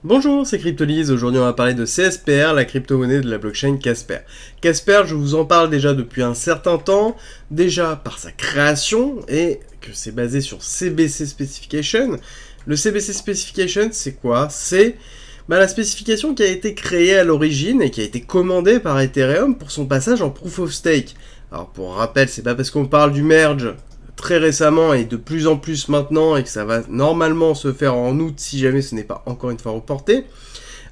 Bonjour, c'est Cryptolyse. Aujourd'hui, on va parler de CSPR, la crypto-monnaie de la blockchain Casper. Casper, je vous en parle déjà depuis un certain temps, déjà par sa création et que c'est basé sur CBC Specification. Le CBC Specification, c'est quoi? C'est la spécification qui a été créée à l'origine et qui a été commandée par Ethereum pour son passage en Proof of Stake. Alors pour rappel, c'est pas parce qu'on parle du merge très récemment et de plus en plus maintenant et que ça va normalement se faire en août si jamais ce n'est pas encore une fois reporté.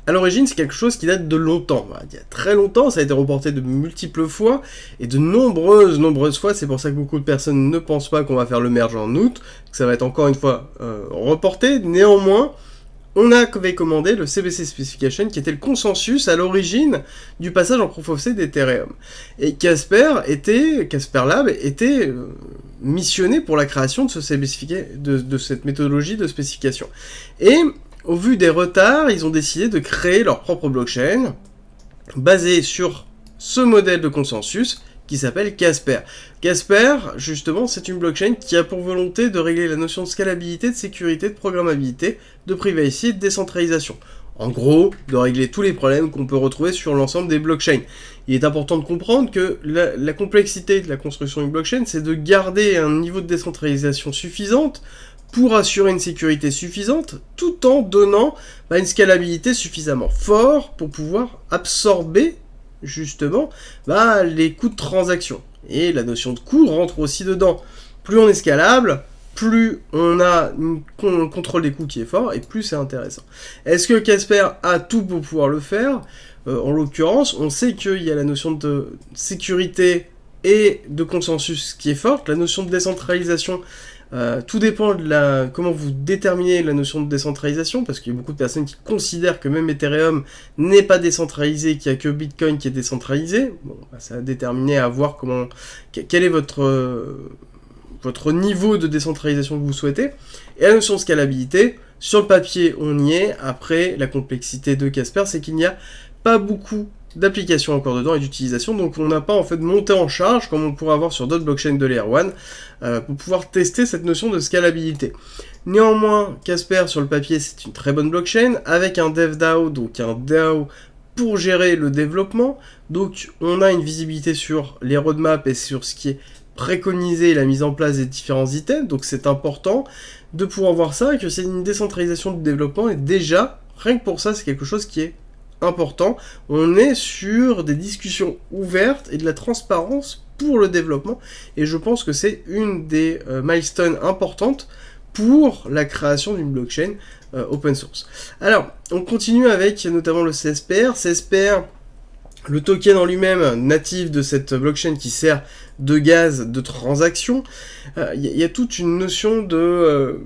À l'origine, c'est quelque chose qui date de longtemps. Il y a très longtemps, ça a été reporté de multiples fois et de nombreuses fois. C'est pour ça que beaucoup de personnes ne pensent pas qu'on va faire le merge en août, que ça va être encore une fois reporté. Néanmoins, on avait commandé le CBC Specification qui était le consensus à l'origine du passage en Proof of Stake d'Ethereum. Et Casper Lab était missionné pour la création de, de cette méthodologie de spécification. Et au vu des retards, ils ont décidé de créer leur propre blockchain basée sur ce modèle de consensus qui s'appelle Casper. Casper, justement, c'est une blockchain qui a pour volonté de régler la notion de scalabilité, de sécurité, de programmabilité, de privacy et de décentralisation. En gros, de régler tous les problèmes qu'on peut retrouver sur l'ensemble des blockchains. Il est important de comprendre que la complexité de la construction d'une blockchain, c'est de garder un niveau de décentralisation suffisante pour assurer une sécurité suffisante, tout en donnant une scalabilité suffisamment forte pour pouvoir absorber justement les coûts de transaction. Et la notion de coût rentre aussi dedans. Plus on est scalable, plus on a un contrôle des coûts qui est fort, et plus c'est intéressant. Est-ce que Casper a tout pour pouvoir le faire? En l'occurrence, on sait qu'il y a la notion de sécurité et de consensus qui est forte, la notion de décentralisation. Tout dépend de comment vous déterminez la notion de décentralisation, parce qu'il y a beaucoup de personnes qui considèrent que même Ethereum n'est pas décentralisé, qu'il n'y a que Bitcoin qui est décentralisé. Bon, ça va déterminer à voir quel est votre niveau de décentralisation que vous souhaitez. Et la notion de scalabilité, sur le papier, on y est. Après, la complexité de Casper, c'est qu'il n'y a pas beaucoup d'applications encore dedans et d'utilisation, donc on n'a pas en fait monté en charge comme on pourrait avoir sur d'autres blockchains de Layer 1 pour pouvoir tester cette notion de scalabilité. Néanmoins, Casper sur le papier c'est une très bonne blockchain avec un DevDAO, donc un DAO pour gérer le développement, donc on a une visibilité sur les roadmaps et sur ce qui est préconisé et la mise en place des différents items, donc c'est important de pouvoir voir ça et que c'est une décentralisation du développement et déjà, rien que pour ça c'est quelque chose qui est important. On est sur des discussions ouvertes et de la transparence pour le développement et je pense que c'est une des milestones importantes pour la création d'une blockchain open source. Alors, on continue avec notamment le CSPR. CSPR, le token en lui-même natif de cette blockchain qui sert de gaz de transaction, y a toute une notion de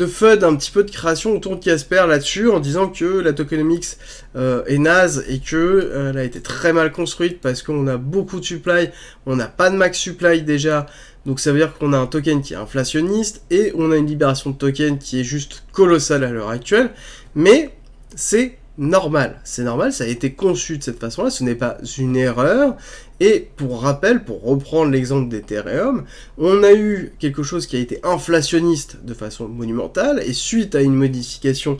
FUD, un petit peu de création autour de Casper là-dessus, en disant que la tokenomics est naze et que elle a été très mal construite parce qu'on a beaucoup de supply, on n'a pas de max supply déjà, donc ça veut dire qu'on a un token qui est inflationniste et on a une libération de token qui est juste colossale à l'heure actuelle, mais c'est normal, ça a été conçu de cette façon-là, ce n'est pas une erreur. Et pour rappel, pour reprendre l'exemple d'Ethereum, on a eu quelque chose qui a été inflationniste de façon monumentale, et suite à une modification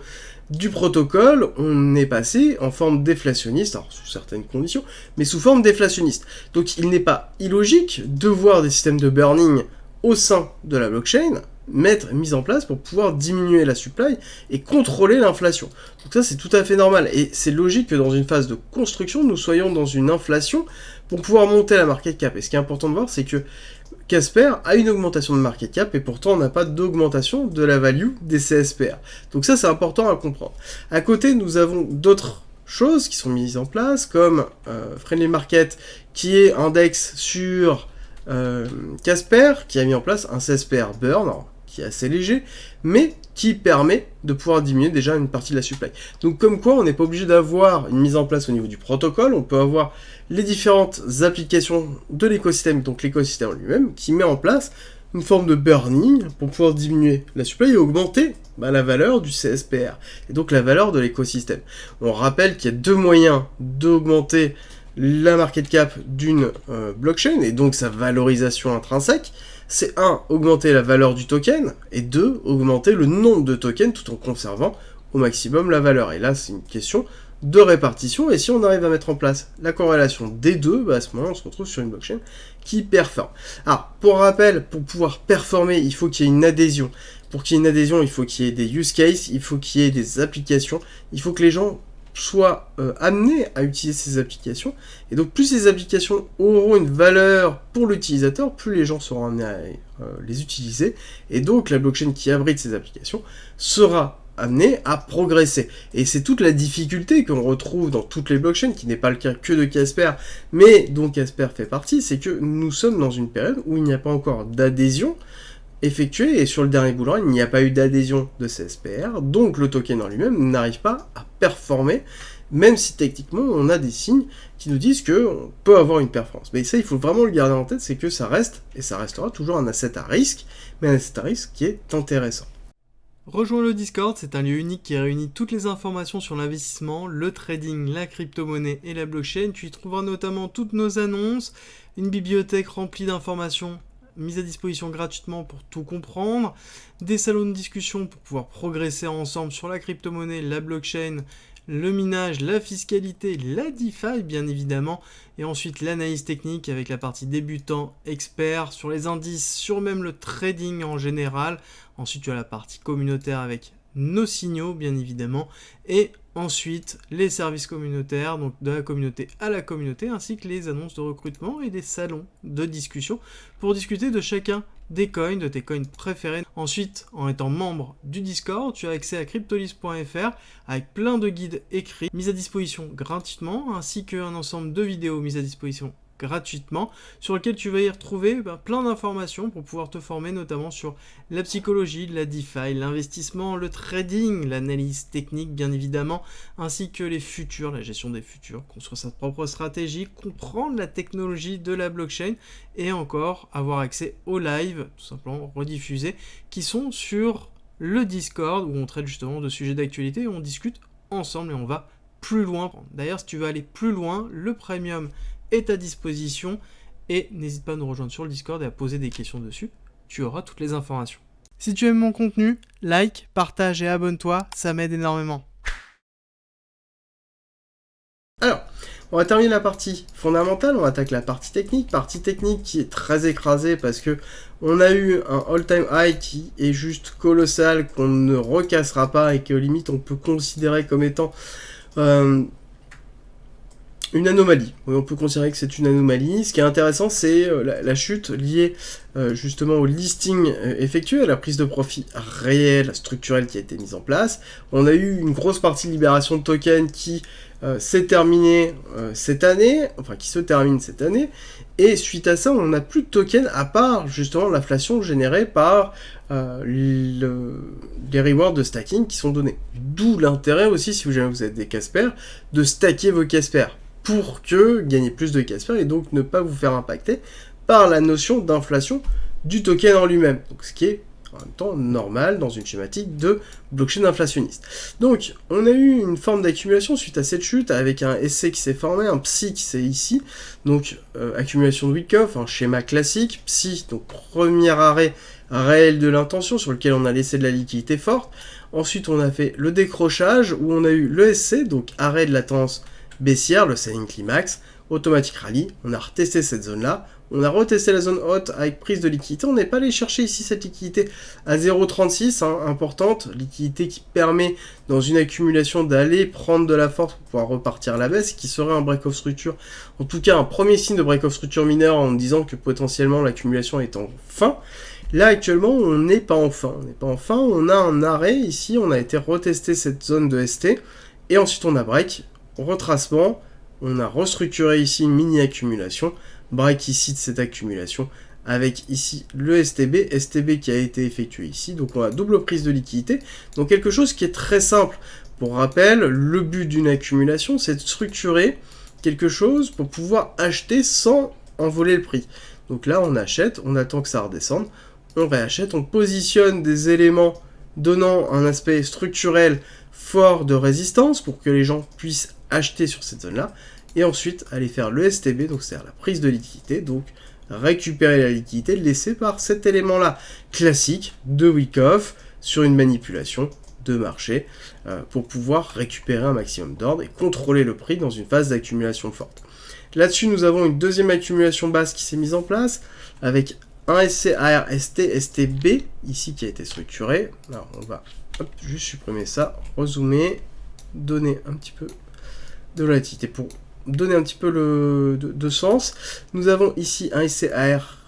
du protocole, on est passé en forme déflationniste, alors sous certaines conditions, mais sous forme déflationniste. Donc il n'est pas illogique de voir des systèmes de burning au sein de la blockchain, mis en place pour pouvoir diminuer la supply et contrôler l'inflation. Donc ça c'est tout à fait normal et c'est logique que dans une phase de construction nous soyons dans une inflation pour pouvoir monter la market cap. Et ce qui est important de voir c'est que Casper a une augmentation de market cap et pourtant on n'a pas d'augmentation de la value des CSPR. Donc ça c'est important à comprendre. À côté nous avons d'autres choses qui sont mises en place comme Friendly Market qui est index sur Casper qui a mis en place un CSPR burn qui est assez léger, mais qui permet de pouvoir diminuer déjà une partie de la supply. Donc comme quoi, on n'est pas obligé d'avoir une mise en place au niveau du protocole, on peut avoir les différentes applications de l'écosystème, donc l'écosystème lui-même, qui met en place une forme de burning pour pouvoir diminuer la supply et augmenter la valeur du CSPR, et donc la valeur de l'écosystème. On rappelle qu'il y a deux moyens d'augmenter la market cap d'une blockchain, et donc sa valorisation intrinsèque. C'est 1, augmenter la valeur du token, et 2, augmenter le nombre de tokens tout en conservant au maximum la valeur. Et là, c'est une question de répartition, et si on arrive à mettre en place la corrélation des deux, bah à ce moment on se retrouve sur une blockchain qui performe. Alors, pour rappel, pour pouvoir performer, il faut qu'il y ait une adhésion. Pour qu'il y ait une adhésion, il faut qu'il y ait des use cases, il faut qu'il y ait des applications, il faut que les gens soient amenés à utiliser ces applications, et donc plus ces applications auront une valeur pour l'utilisateur, plus les gens seront amenés à les utiliser, et donc la blockchain qui abrite ces applications sera amené à progresser. Et c'est toute la difficulté qu'on retrouve dans toutes les blockchains, qui n'est pas le cas que de Casper, mais dont Casper fait partie, c'est que nous sommes dans une période où il n'y a pas encore d'adhésion effectuée, et sur le dernier bull run, il n'y a pas eu d'adhésion de CSPR, donc le token en lui-même n'arrive pas à performer, même si techniquement on a des signes qui nous disent qu'on peut avoir une performance. Mais ça, il faut vraiment le garder en tête, c'est que ça reste, et ça restera toujours un asset à risque, mais un asset à risque qui est intéressant. Rejoins le Discord, c'est un lieu unique qui réunit toutes les informations sur l'investissement, le trading, la crypto-monnaie et la blockchain. Tu y trouveras notamment toutes nos annonces, une bibliothèque remplie d'informations mises à disposition gratuitement pour tout comprendre, des salons de discussion pour pouvoir progresser ensemble sur la crypto-monnaie, la blockchain, le minage, la fiscalité, la DeFi bien évidemment, et ensuite l'analyse technique avec la partie débutant, expert, sur les indices, sur même le trading en général. Ensuite tu as la partie communautaire avec nos signaux bien évidemment, et ensuite les services communautaires, donc de la communauté à la communauté, ainsi que les annonces de recrutement et des salons de discussion pour discuter de chacun des coins, de tes coins préférés. Ensuite, en étant membre du Discord, tu as accès à cryptolis.fr avec plein de guides écrits mis à disposition gratuitement, ainsi qu'un ensemble de vidéos mises à disposition gratuitement, sur lequel tu vas y retrouver plein d'informations pour pouvoir te former notamment sur la psychologie, la DeFi, l'investissement, le trading, l'analyse technique bien évidemment, ainsi que les futurs, la gestion des futurs, construire sa propre stratégie, comprendre la technologie de la blockchain et encore avoir accès aux lives, tout simplement rediffusés, qui sont sur le Discord où on traite justement de sujets d'actualité et on discute ensemble et on va plus loin. D'ailleurs, si tu veux aller plus loin, le premium est à disposition et n'hésite pas à nous rejoindre sur le Discord et à poser des questions dessus, tu auras toutes les informations. Si tu aimes mon contenu, like, partage et abonne-toi, ça m'aide énormément. Alors, on va terminer la partie fondamentale, on attaque la partie technique qui est très écrasée parce que on a eu un all-time high qui est juste colossal, qu'on ne recassera pas et que limite on peut considérer comme étant une anomalie. Oui, on peut considérer que c'est une anomalie. Ce qui est intéressant, c'est la chute liée justement au listing effectué, à la prise de profit réelle, structurelle qui a été mise en place. On a eu une grosse partie de libération de tokens qui s'est terminée cette année, enfin qui se termine cette année, et suite à ça, on n'a plus de tokens à part justement l'inflation générée par les rewards de stacking qui sont donnés. D'où l'intérêt aussi, si jamais vous êtes des Casper, de stacker vos Casper pour que gagner plus de Casper et donc ne pas vous faire impacter par la notion d'inflation du token en lui-même. Donc ce qui est en même temps normal dans une schématique de blockchain inflationniste. Donc on a eu une forme d'accumulation suite à cette chute avec un SC qui s'est formé, un PSI qui s'est ici, donc accumulation de Wyckoff, un schéma classique, PSI, donc premier arrêt réel de l'intention sur lequel on a laissé de la liquidité forte. Ensuite on a fait le décrochage où on a eu le SC, donc arrêt de la tendance baissière, le selling climax, automatic rally, on a retesté cette zone là, on a retesté la zone haute avec prise de liquidité, on n'est pas allé chercher ici cette liquidité à 0,36, importante, liquidité qui permet dans une accumulation d'aller prendre de la force pour pouvoir repartir à la baisse, qui serait un break-off structure, en tout cas un premier signe de break-off structure mineur en disant que potentiellement l'accumulation est en fin. Là actuellement on n'est pas en fin, on a un arrêt ici, on a été retester cette zone de ST, et ensuite on a break, retracement, on a restructuré ici une mini accumulation, break ici de cette accumulation, avec ici le STB qui a été effectué ici, donc on a double prise de liquidité, donc quelque chose qui est très simple. Pour rappel, le but d'une accumulation, c'est de structurer quelque chose pour pouvoir acheter sans envoler le prix. Donc là on achète, on attend que ça redescende, on réachète, on positionne des éléments donnant un aspect structurel fort de résistance pour que les gens puissent acheter sur cette zone-là, et ensuite aller faire le STB, donc c'est-à-dire la prise de liquidité, donc récupérer la liquidité laissée par cet élément-là, classique de Wyckoff sur une manipulation de marché pour pouvoir récupérer un maximum d'ordre et contrôler le prix dans une phase d'accumulation forte. Là-dessus, nous avons une deuxième accumulation basse qui s'est mise en place avec un SCAR ST, STB ici qui a été structuré. Alors on va juste supprimer ça, rezoomer, donner un petit peu de relativité pour donner un petit peu de sens. Nous avons ici un SCAR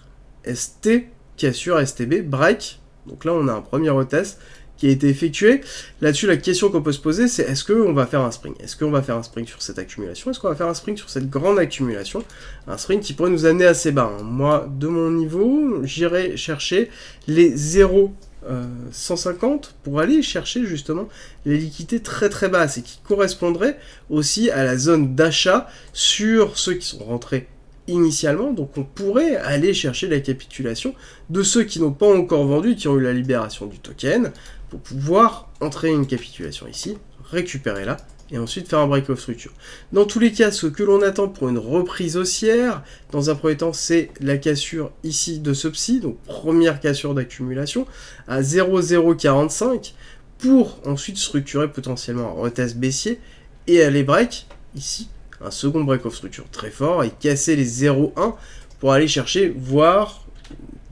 ST qui assure STB, break. Donc là on a un premier retest qui a été effectué. Là-dessus, la question qu'on peut se poser, c'est est-ce qu'on va faire un spring? Est-ce qu'on va faire un spring sur cette accumulation? Est-ce qu'on va faire un spring sur cette grande accumulation? Un spring qui pourrait nous amener assez bas. Moi, de mon niveau, j'irai chercher les 0,150 pour aller chercher justement les liquidités très très basses et qui correspondraient aussi à la zone d'achat sur ceux qui sont rentrés initialement, donc on pourrait aller chercher la capitulation de ceux qui n'ont pas encore vendu, qui ont eu la libération du token, pour pouvoir entrer une capitulation ici, récupérer là, et ensuite faire un break-off structure. Dans tous les cas, ce que l'on attend pour une reprise haussière, dans un premier temps, c'est la cassure ici de ce psy, donc première cassure d'accumulation, à 0,045, pour ensuite structurer potentiellement un retest baissier, et aller break, ici, un second break-off structure très fort, et casser les 0,1 pour aller chercher, voire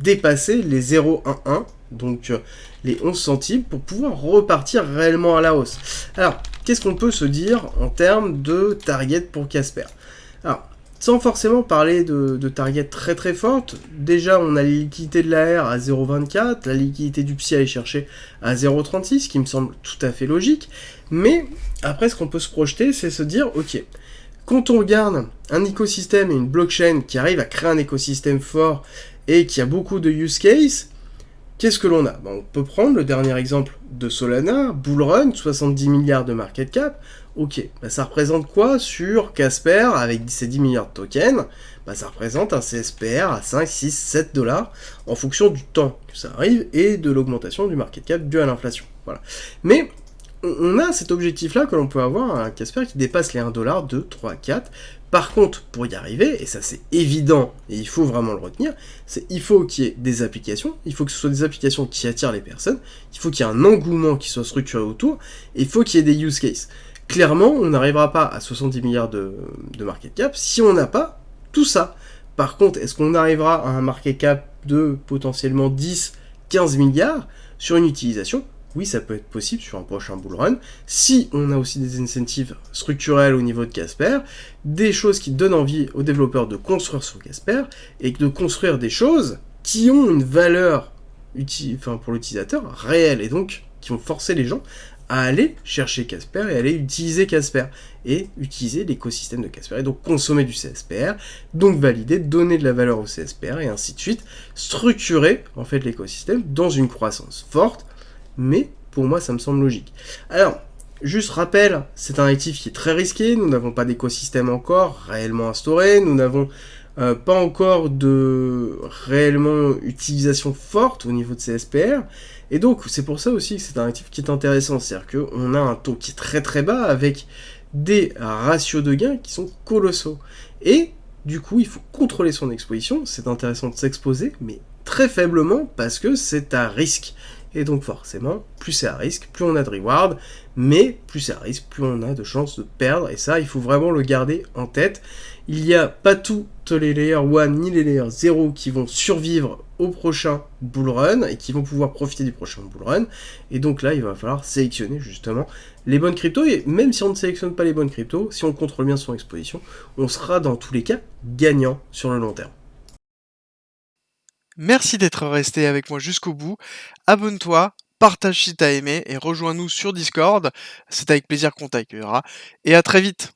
dépasser les 0,11, donc les 11 centimes, pour pouvoir repartir réellement à la hausse. Alors, qu'est-ce qu'on peut se dire en termes de target pour Casper? Alors, sans forcément parler de target très très forte, déjà on a la liquidité de la R à 0,24, la liquidité du Psy à aller chercher à 0,36, ce qui me semble tout à fait logique, mais après ce qu'on peut se projeter, c'est se dire, ok, quand on regarde un écosystème et une blockchain qui arrive à créer un écosystème fort et qui a beaucoup de use cases, qu'est-ce que l'on a? On peut prendre le dernier exemple de Solana, Bull Run, 70 milliards de market cap. Ok, ça représente quoi sur Casper avec ces 10 milliards de tokens? Ça représente un CSPR à 5, 6, 7 dollars en fonction du temps que ça arrive et de l'augmentation du market cap due à l'inflation. Voilà. Mais on a cet objectif-là que l'on peut avoir, un Casper qui dépasse les 1 dollar, 2, 3, 4. Par contre, pour y arriver, et ça c'est évident, et il faut vraiment le retenir, c'est il faut qu'il y ait des applications, il faut que ce soit des applications qui attirent les personnes, il faut qu'il y ait un engouement qui soit structuré autour, et il faut qu'il y ait des use cases. Clairement, on n'arrivera pas à 70 milliards de market cap si on n'a pas tout ça. Par contre, est-ce qu'on arrivera à un market cap de potentiellement 10, 15 milliards sur une utilisation? Oui, ça peut être possible sur un prochain bull run, si on a aussi des incentives structurels au niveau de Casper, des choses qui donnent envie aux développeurs de construire sur Casper, et de construire des choses qui ont une valeur pour l'utilisateur réelle, et donc qui vont forcer les gens à aller chercher Casper et aller utiliser Casper, et utiliser l'écosystème de Casper, et donc consommer du CSPR, donc valider, donner de la valeur au CSPR, et ainsi de suite, structurer en fait l'écosystème dans une croissance forte, mais pour moi ça me semble logique. Alors, juste rappel, c'est un actif qui est très risqué, nous n'avons pas d'écosystème encore réellement instauré, nous n'avons pas encore de réellement utilisation forte au niveau de CSPR, et donc c'est pour ça aussi que c'est un actif qui est intéressant, c'est-à-dire qu'on a un taux qui est très très bas avec des ratios de gains qui sont colossaux, et du coup il faut contrôler son exposition, c'est intéressant de s'exposer, mais très faiblement parce que c'est à risque. Et donc forcément, plus c'est à risque, plus on a de reward, mais plus c'est à risque, plus on a de chances de perdre, et ça, il faut vraiment le garder en tête. Il n'y a pas toutes les layers 1 ni les layers 0 qui vont survivre au prochain bull run, et qui vont pouvoir profiter du prochain bull run, et donc là, il va falloir sélectionner justement les bonnes cryptos, et même si on ne sélectionne pas les bonnes cryptos, si on contrôle bien son exposition, on sera dans tous les cas gagnant sur le long terme. Merci d'être resté avec moi jusqu'au bout. Abonne-toi, partage si t'as aimé et rejoins-nous sur Discord. C'est avec plaisir qu'on t'accueillera. Et à très vite.